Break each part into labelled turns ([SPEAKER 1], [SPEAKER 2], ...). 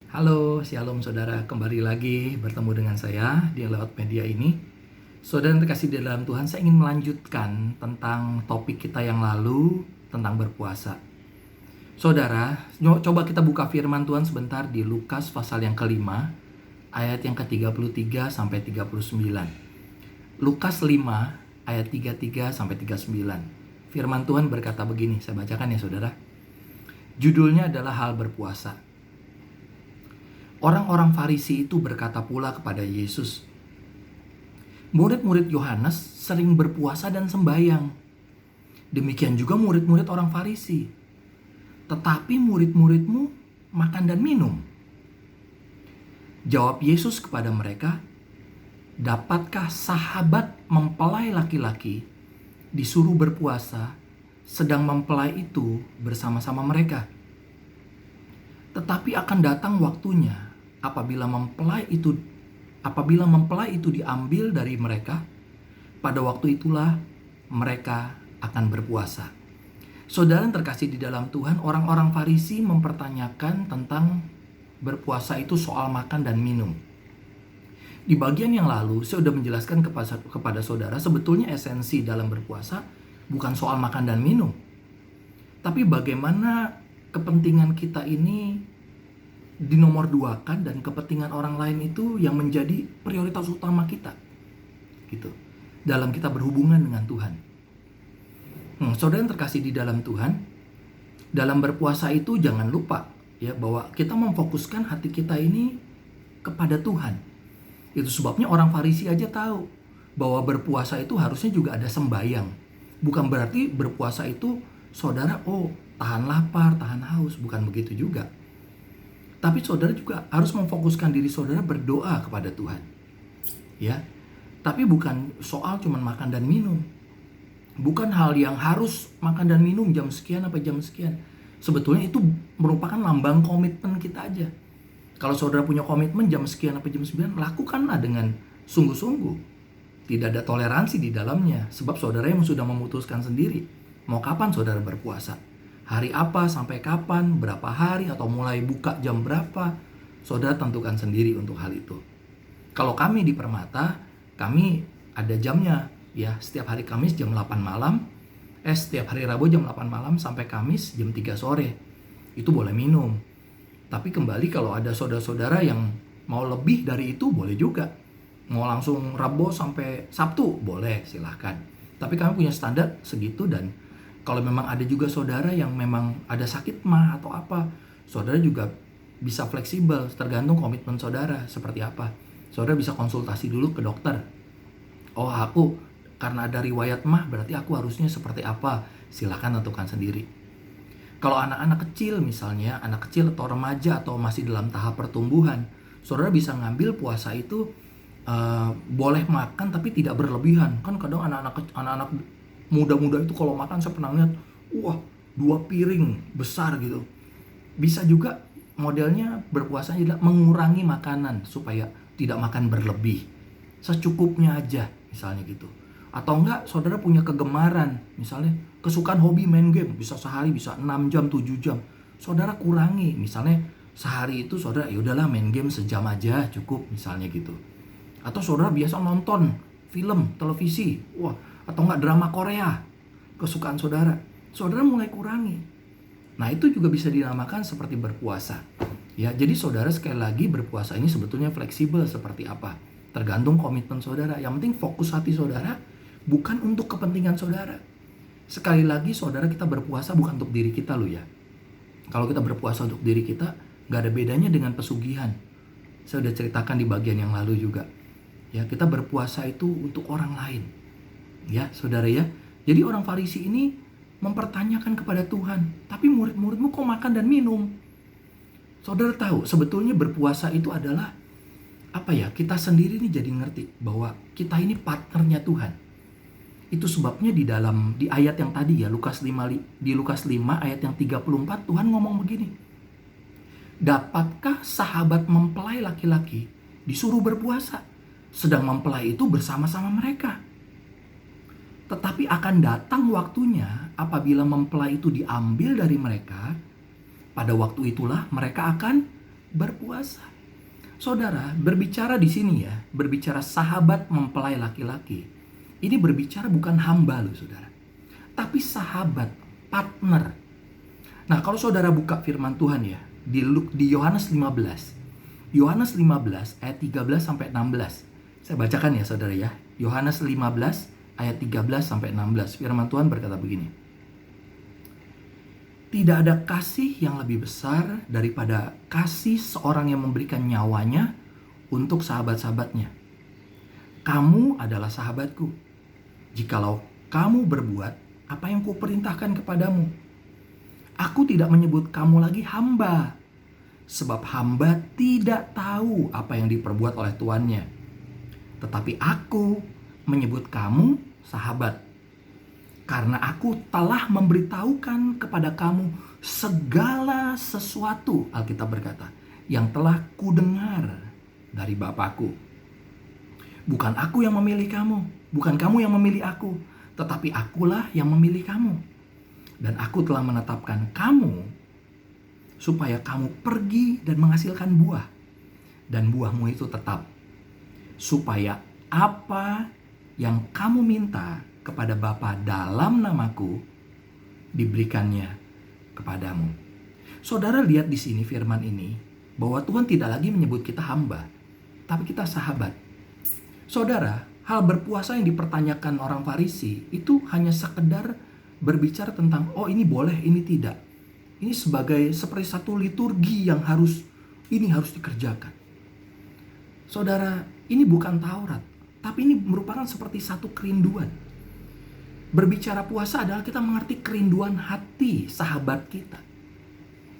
[SPEAKER 1] Halo, Shalom saudara, kembali lagi bertemu dengan saya di lewat media ini. Saudara yang terkasih di dalam Tuhan, saya ingin melanjutkan tentang topik kita yang lalu tentang berpuasa. Saudara, coba kita buka firman Tuhan sebentar di Lukas pasal yang kelima, ayat yang ke-33 sampai 39. Lukas 5 ayat 33 sampai 39. Firman Tuhan berkata begini, saya bacakan ya saudara. Judulnya adalah hal berpuasa. Orang-orang Farisi itu berkata pula kepada Yesus, murid-murid Yohanes sering berpuasa dan sembahyang. Demikian juga murid-murid orang Farisi. Tetapi murid-muridmu makan dan minum. Jawab Yesus kepada mereka, dapatkah sahabat mempelai laki-laki disuruh berpuasa sedang mempelai itu bersama-sama mereka? Tetapi akan datang waktunya apabila mempelai itu diambil dari mereka, pada waktu itulah mereka akan berpuasa. Saudara yang terkasih di dalam Tuhan, orang-orang Farisi mempertanyakan tentang berpuasa itu soal makan dan minum. Di bagian yang lalu saya sudah menjelaskan kepada saudara, sebetulnya esensi dalam berpuasa bukan soal makan dan minum, tapi bagaimana kepentingan kita ini dinomor duakan dan kepentingan orang lain itu yang menjadi prioritas utama kita, gitu, dalam kita berhubungan dengan Tuhan. Saudara yang terkasih di dalam Tuhan, dalam berpuasa itu jangan lupa ya bahwa kita memfokuskan hati kita ini kepada Tuhan. Itu sebabnya orang Farisi aja tahu bahwa berpuasa itu harusnya juga ada sembahyang. Bukan berarti berpuasa itu saudara tahan lapar, tahan haus, bukan begitu juga. Tapi saudara juga harus memfokuskan diri saudara berdoa kepada Tuhan. Ya. Tapi bukan soal cuma makan dan minum. Bukan hal yang harus makan dan minum jam sekian apa jam sekian. Sebetulnya itu merupakan lambang komitmen kita aja. Kalau saudara punya komitmen jam sekian apa jam 9, lakukanlah dengan sungguh-sungguh. Tidak ada toleransi di dalamnya. Sebab saudara yang sudah memutuskan sendiri mau kapan saudara berpuasa. Hari apa sampai kapan, berapa hari, atau mulai buka jam berapa, saudara tentukan sendiri untuk hal itu. Kalau kami di Permata, kami ada jamnya, ya, setiap hari Kamis jam 8 malam, setiap hari Rabu jam 8 malam sampai Kamis jam 3 sore. Itu boleh minum. Tapi kembali kalau ada saudara-saudara yang mau lebih dari itu, boleh juga. Mau langsung Rabu sampai Sabtu, boleh, silahkan. Tapi kami punya standar segitu, dan kalau memang ada juga saudara yang memang ada sakit mah atau apa, saudara juga bisa fleksibel, tergantung komitmen saudara seperti apa. Saudara bisa konsultasi dulu ke dokter. Aku karena ada riwayat mah, berarti aku harusnya seperti apa? Silakan tentukan sendiri. Kalau anak-anak kecil misalnya, anak kecil atau remaja atau masih dalam tahap pertumbuhan, saudara bisa ngambil puasa itu boleh makan tapi tidak berlebihan. Kan kadang anak-anak muda-muda itu kalau makan saya pernah lihat, 2 piring besar gitu. Bisa juga modelnya berpuasanya adalah mengurangi makanan supaya tidak makan berlebih. Secukupnya aja misalnya gitu. Atau enggak saudara punya kegemaran, misalnya kesukaan hobi main game, bisa sehari bisa 6 jam, 7 jam. Saudara kurangi, misalnya sehari itu saudara ya udahlah main game sejam aja cukup misalnya gitu. Atau saudara biasa nonton film, televisi, atau enggak drama Korea, kesukaan saudara mulai kurangi. Nah, itu juga bisa dinamakan seperti berpuasa. Ya, jadi saudara sekali lagi berpuasa ini sebetulnya fleksibel seperti apa, tergantung komitmen saudara. Yang penting fokus hati saudara bukan untuk kepentingan saudara. Sekali lagi saudara, kita berpuasa bukan untuk diri kita loh ya. Kalau kita berpuasa untuk diri kita, gak ada bedanya dengan pesugihan. Saya udah ceritakan di bagian yang lalu juga. Ya, kita berpuasa itu untuk orang lain. Ya, saudara ya. Jadi orang Farisi ini mempertanyakan kepada Tuhan, tapi murid-muridmu kok makan dan minum? Saudara tahu, sebetulnya berpuasa itu adalah apa ya? Kita sendiri nih jadi ngerti bahwa kita ini partnernya Tuhan. Itu sebabnya di ayat yang tadi ya, di Lukas 5 ayat yang 34 Tuhan ngomong begini. Dapatkah sahabat mempelai laki-laki disuruh berpuasa sedang mempelai itu bersama-sama mereka? Tetapi akan datang waktunya apabila mempelai itu diambil dari mereka, pada waktu itulah mereka akan berpuasa. Saudara, berbicara di sini ya, berbicara sahabat mempelai laki-laki. Ini berbicara bukan hamba loh saudara, tapi sahabat, partner. Nah, kalau saudara buka firman Tuhan ya, di Yohanes 15. Yohanes 15 ayat 13 sampai 16. Saya bacakan ya saudara ya. Yohanes 15 ayat 13 sampai 16. Firman Tuhan berkata begini. Tidak ada kasih yang lebih besar daripada kasih seorang yang memberikan nyawanya untuk sahabat-sahabatnya. Kamu adalah sahabatku, jikalau kamu berbuat apa yang kuperintahkan kepadamu. Aku tidak menyebut kamu lagi hamba, sebab hamba tidak tahu apa yang diperbuat oleh tuannya. Tetapi aku menyebut kamu sahabat, karena aku telah memberitahukan kepada kamu segala sesuatu, Alkitab berkata, yang telah kudengar dari Bapakku. Bukan aku yang memilih kamu, bukan kamu yang memilih aku, tetapi akulah yang memilih kamu. Dan aku telah menetapkan kamu supaya kamu pergi dan menghasilkan buah, dan buahmu itu tetap, supaya apa yang kamu minta kepada Bapa dalam namaku diberikannya kepadamu. Saudara lihat di sini firman ini bahwa Tuhan tidak lagi menyebut kita hamba, tapi kita sahabat. Saudara, hal berpuasa yang dipertanyakan orang Farisi itu hanya sekedar berbicara tentang oh ini boleh, ini tidak. Ini seperti satu liturgi yang harus dikerjakan. Saudara, ini bukan Taurat, tapi ini merupakan seperti satu kerinduan. Berbicara puasa adalah kita mengerti kerinduan hati sahabat kita.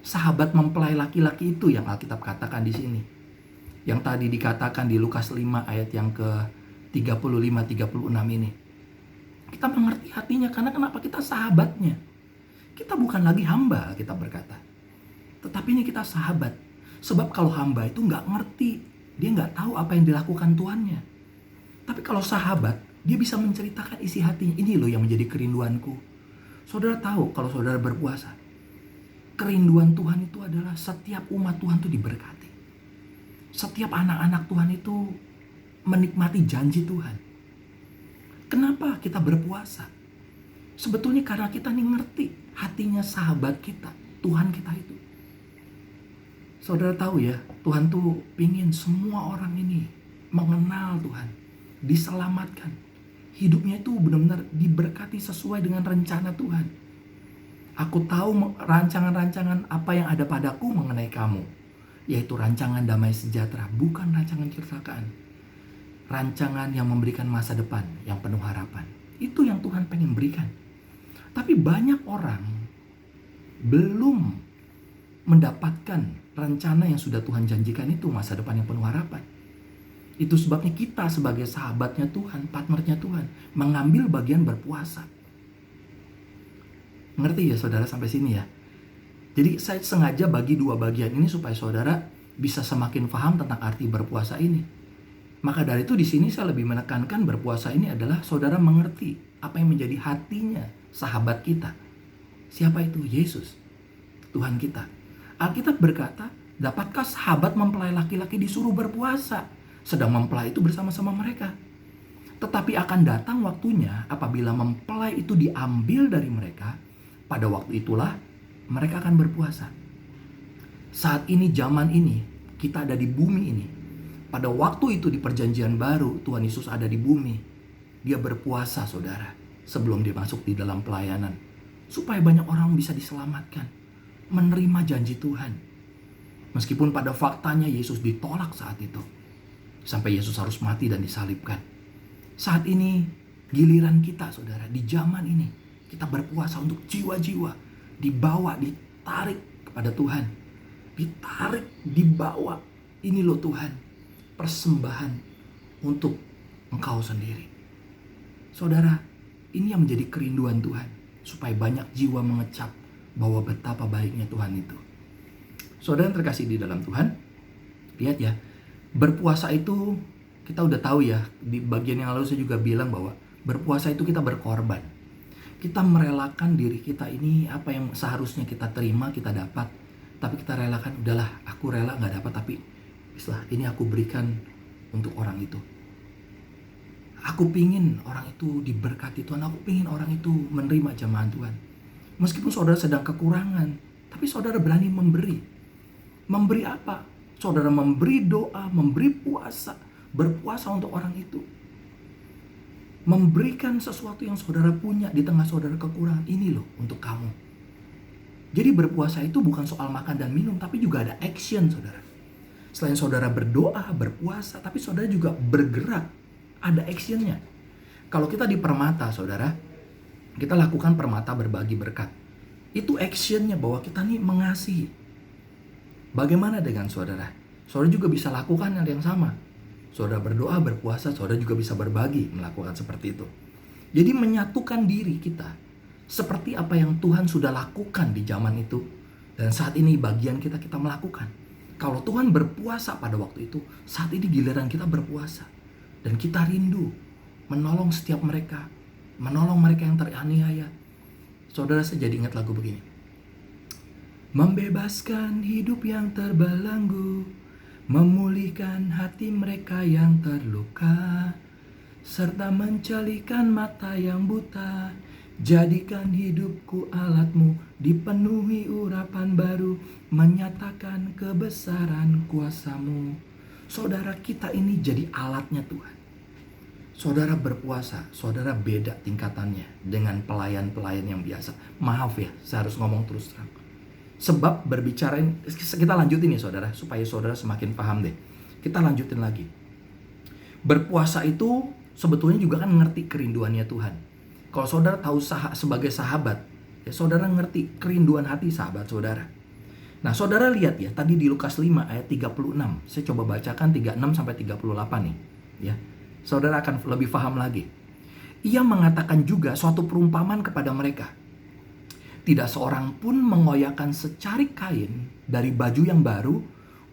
[SPEAKER 1] Sahabat mempelai laki-laki itu yang Alkitab katakan di sini. Yang tadi dikatakan di Lukas 5 ayat yang ke-35-36 ini. Kita mengerti hatinya karena kenapa? Kita sahabatnya. Kita bukan lagi hamba, kita berkata. Tetapi ini kita sahabat. Sebab kalau hamba itu gak ngerti. Dia gak tahu apa yang dilakukan tuannya. Tapi kalau sahabat, dia bisa menceritakan isi hatinya. Ini loh yang menjadi kerinduanku. Saudara tahu kalau saudara berpuasa, kerinduan Tuhan itu adalah setiap umat Tuhan itu diberkati. Setiap anak-anak Tuhan itu menikmati janji Tuhan. Kenapa kita berpuasa? Sebetulnya karena kita nih ngerti hatinya sahabat kita, Tuhan kita itu. Saudara tahu ya, Tuhan tuh pingin semua orang ini mengenal Tuhan, diselamatkan. Hidupnya itu benar-benar diberkati sesuai dengan rencana Tuhan. Aku tahu rancangan-rancangan apa yang ada padaku mengenai kamu, yaitu rancangan damai sejahtera, bukan rancangan kecelakaan. Rancangan yang memberikan masa depan yang penuh harapan. Itu yang Tuhan pengen berikan. Tapi banyak orang belum mendapatkan rencana yang sudah Tuhan janjikan itu, masa depan yang penuh harapan. Itu sebabnya kita sebagai sahabatnya Tuhan, partnernya Tuhan, mengambil bagian berpuasa. Ngerti ya saudara sampai sini ya? Jadi saya sengaja bagi dua bagian ini supaya saudara bisa semakin paham tentang arti berpuasa ini. Maka dari itu di sini saya lebih menekankan berpuasa ini adalah saudara mengerti apa yang menjadi hatinya sahabat kita. Siapa itu? Yesus, Tuhan kita. Alkitab berkata, dapatkah sahabat mempelai laki-laki disuruh berpuasa? Sedang mempelai itu bersama-sama mereka. Tetapi akan datang waktunya apabila mempelai itu diambil dari mereka. Pada waktu itulah mereka akan berpuasa. Saat ini, zaman ini, kita ada di bumi ini. Pada waktu itu di perjanjian baru, Tuhan Yesus ada di bumi. Dia berpuasa saudara, sebelum dia masuk di dalam pelayanan. Supaya banyak orang bisa diselamatkan. Menerima janji Tuhan. Meskipun pada faktanya Yesus ditolak saat itu. Sampai Yesus harus mati dan disalibkan. Saat ini giliran kita saudara, di zaman ini kita berpuasa untuk jiwa-jiwa dibawa, ditarik kepada Tuhan. Ditarik, dibawa. Ini loh Tuhan, persembahan untuk Engkau sendiri. Saudara, ini yang menjadi kerinduan Tuhan, supaya banyak jiwa mengecap bahwa betapa baiknya Tuhan itu. Saudara yang terkasih di dalam Tuhan, lihat ya, berpuasa itu kita udah tahu ya, di bagian yang lalu saya juga bilang bahwa berpuasa itu kita berkorban. Kita merelakan diri kita ini, apa yang seharusnya kita terima, kita dapat. Tapi kita relakan, udahlah aku rela gak dapat, tapi istilah ini aku berikan untuk orang itu. Aku pingin orang itu diberkati Tuhan, aku pingin orang itu menerima jamahan Tuhan. Meskipun saudara sedang kekurangan, tapi saudara berani memberi. Memberi apa? Saudara memberi doa, memberi puasa, berpuasa untuk orang itu. Memberikan sesuatu yang saudara punya di tengah saudara kekurangan. Ini loh untuk kamu. Jadi berpuasa itu bukan soal makan dan minum, tapi juga ada action, saudara. Selain saudara berdoa, berpuasa, tapi saudara juga bergerak. Ada actionnya. Kalau kita di Permata, saudara, kita lakukan Permata berbagi berkat. Itu actionnya bahwa kita nih mengasihi. Bagaimana dengan saudara? Saudara juga bisa lakukan hal yang sama. Saudara berdoa, berpuasa, saudara juga bisa berbagi, melakukan seperti itu. Jadi menyatukan diri kita. Seperti apa yang Tuhan sudah lakukan di zaman itu. Dan saat ini bagian kita melakukan. Kalau Tuhan berpuasa pada waktu itu, saat ini giliran kita berpuasa. Dan kita rindu menolong setiap mereka. Menolong mereka yang teraniaya. Saudara, saya jadi ingat lagu begini. Membebaskan hidup yang terbelenggu, memulihkan hati mereka yang terluka, serta mencelikan mata yang buta. Jadikan hidupku alatmu, dipenuhi urapan baru, menyatakan kebesaran kuasamu. Saudara, kita ini jadi alatnya Tuhan. Saudara berpuasa, saudara beda tingkatannya dengan pelayan-pelayan yang biasa. Maaf ya, saya harus ngomong terus terang. Sebab berbicara, kita lanjutin ya saudara, supaya saudara semakin paham deh. Kita lanjutin lagi. Berpuasa itu sebetulnya juga kan ngerti kerinduannya Tuhan. Kalau saudara tahu sebagai sahabat, ya saudara ngerti kerinduan hati sahabat saudara. Nah, saudara lihat ya, tadi di Lukas 5 ayat 36. Saya coba bacakan 36 sampai 38 nih, ya. Saudara akan lebih paham lagi. Ia mengatakan juga suatu perumpamaan kepada mereka. Tidak seorang pun mengoyakkan secarik kain dari baju yang baru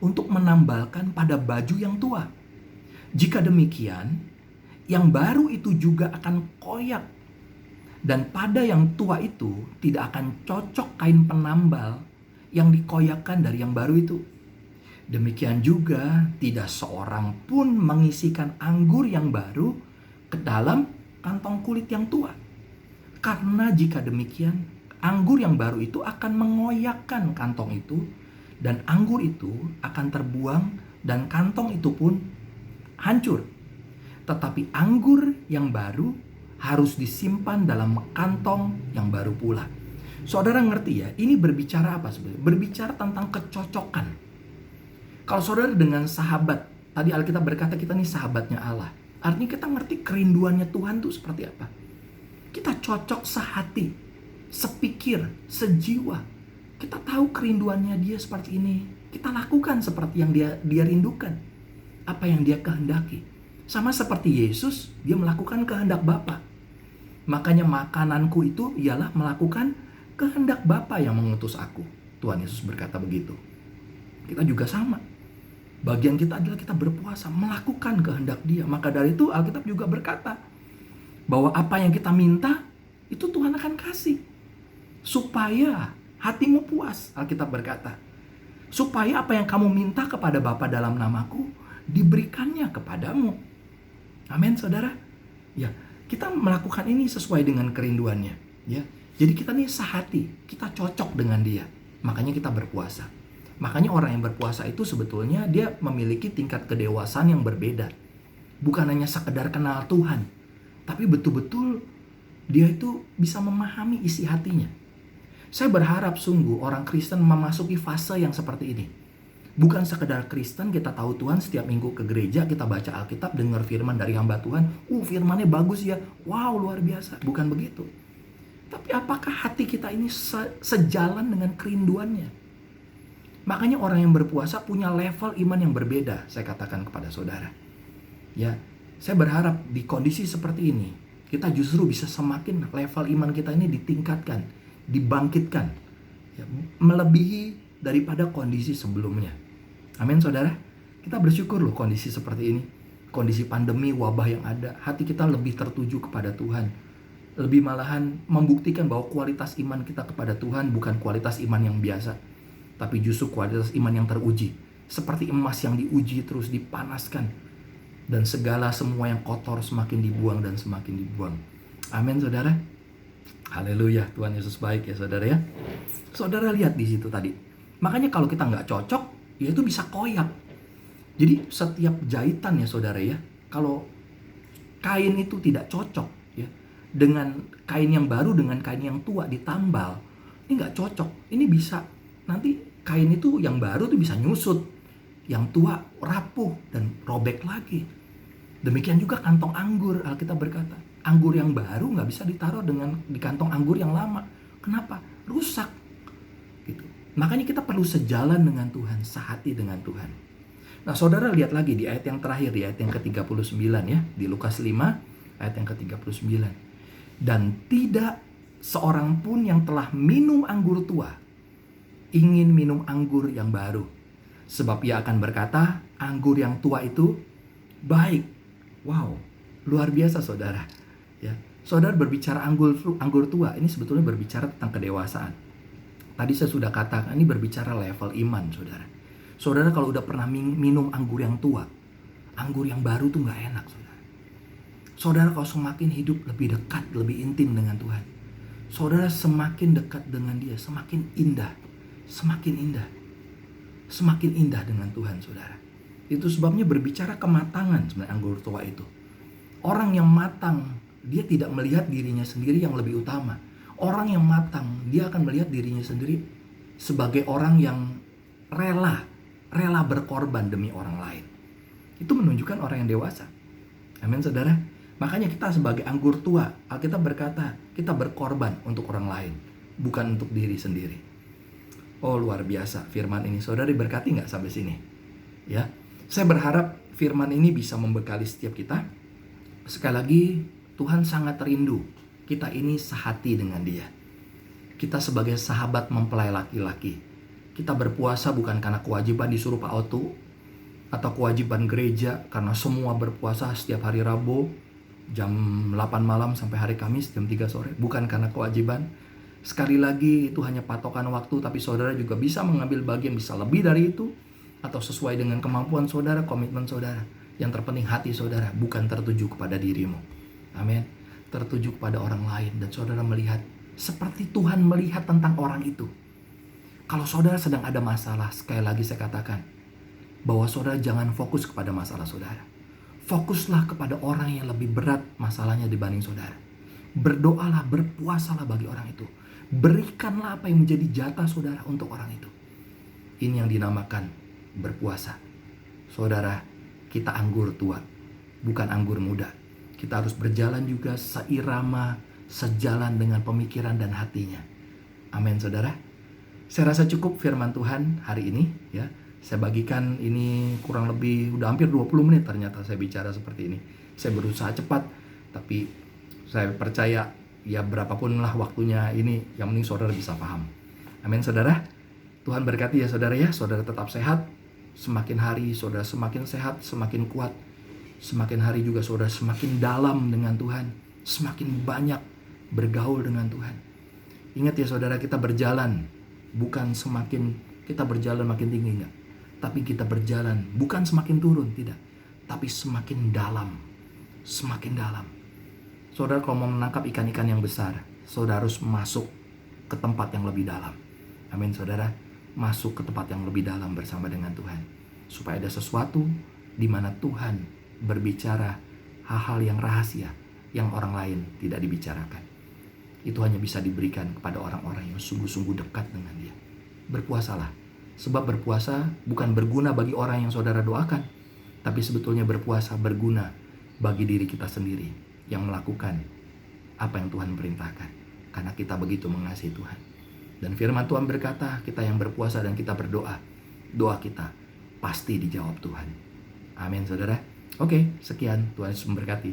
[SPEAKER 1] untuk menambalkan pada baju yang tua. Jika demikian, yang baru itu juga akan koyak. Dan pada yang tua itu tidak akan cocok kain penambal yang dikoyakkan dari yang baru itu. Demikian juga tidak seorang pun mengisikan anggur yang baru ke dalam kantong kulit yang tua. Karena jika demikian, anggur yang baru itu akan mengoyakkan kantong itu, dan anggur itu akan terbuang dan kantong itu pun hancur. Tetapi anggur yang baru harus disimpan dalam kantong yang baru pula. Saudara ngerti ya, ini berbicara apa sebenarnya? Berbicara tentang kecocokan. Kalau saudara dengan sahabat, tadi Alkitab berkata kita nih sahabatnya Allah. Artinya kita ngerti kerinduannya Tuhan tuh seperti apa. Kita cocok sehati, sepikir, sejiwa. Kita tahu kerinduannya dia seperti ini. Kita lakukan seperti yang dia rindukan. Apa yang dia kehendaki. Sama seperti Yesus, dia melakukan kehendak Bapa. Makanya makananku itu ialah melakukan kehendak Bapa yang mengutus aku. Tuhan Yesus berkata begitu. Kita juga sama. Bagian kita adalah kita berpuasa, melakukan kehendak Dia. Maka dari itu Alkitab juga berkata bahwa apa yang kita minta itu Tuhan akan kasih. Supaya hatimu puas, Alkitab berkata. Supaya apa yang kamu minta kepada Bapa dalam namaku diberikannya kepadamu. Amin, saudara. Ya, kita melakukan ini sesuai dengan kerinduannya. Ya, jadi kita nih sehati, kita cocok dengan Dia. Makanya kita berpuasa. Makanya orang yang berpuasa itu sebetulnya dia memiliki tingkat kedewasaan yang berbeda. Bukan hanya sekedar kenal Tuhan, tapi betul-betul dia itu bisa memahami isi hatinya. Saya berharap sungguh orang Kristen memasuki fase yang seperti ini. Bukan sekedar Kristen, kita tahu Tuhan setiap minggu ke gereja, kita baca Alkitab, dengar firman dari hamba Tuhan. Firmannya bagus ya, wow luar biasa. Bukan begitu. Tapi apakah hati kita ini sejalan dengan kerinduannya? Makanya orang yang berpuasa punya level iman yang berbeda, saya katakan kepada saudara. Ya, saya berharap di kondisi seperti ini, kita justru bisa semakin level iman kita ini ditingkatkan, dibangkitkan. Ya, melebihi daripada kondisi sebelumnya. Amin, saudara. Kita bersyukur loh kondisi seperti ini. Kondisi pandemi, wabah yang ada. Hati kita lebih tertuju kepada Tuhan. Lebih malahan membuktikan bahwa kualitas iman kita kepada Tuhan bukan kualitas iman yang biasa. tapi justru kualitas iman yang teruji. Seperti emas yang diuji terus dipanaskan. Dan segala semua yang kotor semakin dibuang dan semakin dibuang. Amin, saudara. Haleluya, Tuhan Yesus baik ya saudara ya. Saudara lihat di situ tadi. Makanya kalau kita nggak cocok, ya itu bisa koyak. Jadi setiap jahitan ya saudara ya, kalau kain itu tidak cocok ya, dengan kain yang baru dengan kain yang tua ditambal, ini nggak cocok. Ini bisa nanti kain itu yang baru tuh bisa nyusut, yang tua rapuh dan robek lagi. Demikian juga kantong anggur, Alkitab berkata, anggur yang baru nggak bisa ditaruh di kantong anggur yang lama. Kenapa? Rusak. Gitu. Makanya kita perlu sejalan dengan Tuhan, sehati dengan Tuhan. Nah, saudara lihat lagi di ayat yang terakhir, di ayat yang ke-39 ya, di Lukas 5 ayat yang ke-39. Dan tidak seorang pun yang telah minum anggur tua ingin minum anggur yang baru, sebab ia akan berkata, anggur yang tua itu baik. Wow, luar biasa saudara. Ya, saudara berbicara anggur tua, ini sebetulnya berbicara tentang kedewasaan. Tadi saya sudah katakan, ini berbicara level iman, saudara. Saudara kalau udah pernah minum anggur yang tua, anggur yang baru tuh nggak enak, saudara. Saudara kalau semakin hidup lebih dekat, lebih intim dengan Tuhan, saudara semakin dekat dengan Dia, semakin indah, semakin indah, semakin indah dengan Tuhan, saudara. Itu sebabnya berbicara kematangan sebenarnya anggur tua itu. Orang yang matang, dia tidak melihat dirinya sendiri yang lebih utama. Orang yang matang, dia akan melihat dirinya sendiri sebagai orang yang rela berkorban demi orang lain. Itu menunjukkan orang yang dewasa. Amin, saudara. Makanya kita sebagai anggur tua, Alkitab berkata, kita berkorban untuk orang lain, bukan untuk diri sendiri. Oh, luar biasa firman ini. Saudara diberkati nggak sampai sini? Ya, saya berharap firman ini bisa membekali setiap kita. Sekali lagi, Tuhan sangat rindu kita ini sehati dengan Dia. Kita sebagai sahabat mempelai laki-laki, kita berpuasa bukan karena kewajiban disuruh Pak Otu, atau kewajiban gereja karena semua berpuasa setiap hari Rabu jam 8 malam sampai hari Kamis jam 3 sore. Bukan karena kewajiban. Sekali lagi, itu hanya patokan waktu, tapi saudara juga bisa mengambil bagian, bisa lebih dari itu, atau sesuai dengan kemampuan saudara, komitmen saudara. Yang terpenting hati saudara, bukan tertuju kepada dirimu. Amin. Tertuju kepada orang lain. Dan saudara melihat seperti Tuhan melihat tentang orang itu. Kalau saudara sedang ada masalah, sekali lagi saya katakan, bahwa saudara jangan fokus kepada masalah saudara. Fokuslah kepada orang yang lebih berat masalahnya dibanding saudara. Berdoalah, berpuasalah bagi orang itu. Berikanlah apa yang menjadi jatah saudara untuk orang itu. Ini yang dinamakan berpuasa. Saudara, kita anggur tua, bukan anggur muda. Kita harus berjalan juga seirama, sejalan dengan pemikiran dan hatinya. Amin, saudara. Saya rasa cukup firman Tuhan hari ini ya. Saya bagikan ini kurang lebih udah hampir 20 menit ternyata saya bicara seperti ini. Saya berusaha cepat, tapi saya percaya ya berapapun lah waktunya ini, yang penting saudara bisa paham. Amin, saudara. Tuhan berkati ya saudara ya. Saudara tetap sehat. Semakin hari saudara semakin sehat, semakin kuat. Semakin hari juga saudara semakin dalam dengan Tuhan. Semakin banyak bergaul dengan Tuhan. Ingat ya saudara, kita berjalan bukan semakin kita berjalan makin tinggi, enggak. Tapi kita berjalan bukan semakin turun, tidak. Tapi semakin dalam. Semakin dalam. Saudara kalau mau menangkap ikan-ikan yang besar, saudara harus masuk ke tempat yang lebih dalam. Amin, saudara. Masuk ke tempat yang lebih dalam bersama dengan Tuhan. Supaya ada sesuatu di mana Tuhan berbicara hal-hal yang rahasia yang orang lain tidak dibicarakan. Itu hanya bisa diberikan kepada orang-orang yang sungguh-sungguh dekat dengan Dia. Berpuasalah. Sebab berpuasa bukan berguna bagi orang yang saudara doakan, tapi sebetulnya berpuasa berguna bagi diri kita sendiri yang melakukan apa yang Tuhan perintahkan. Karena kita begitu mengasihi Tuhan. Dan firman Tuhan berkata, kita yang berpuasa dan kita berdoa, doa kita pasti dijawab Tuhan. Amin, saudara. Oke, sekian. Tuhan Yesus memberkati.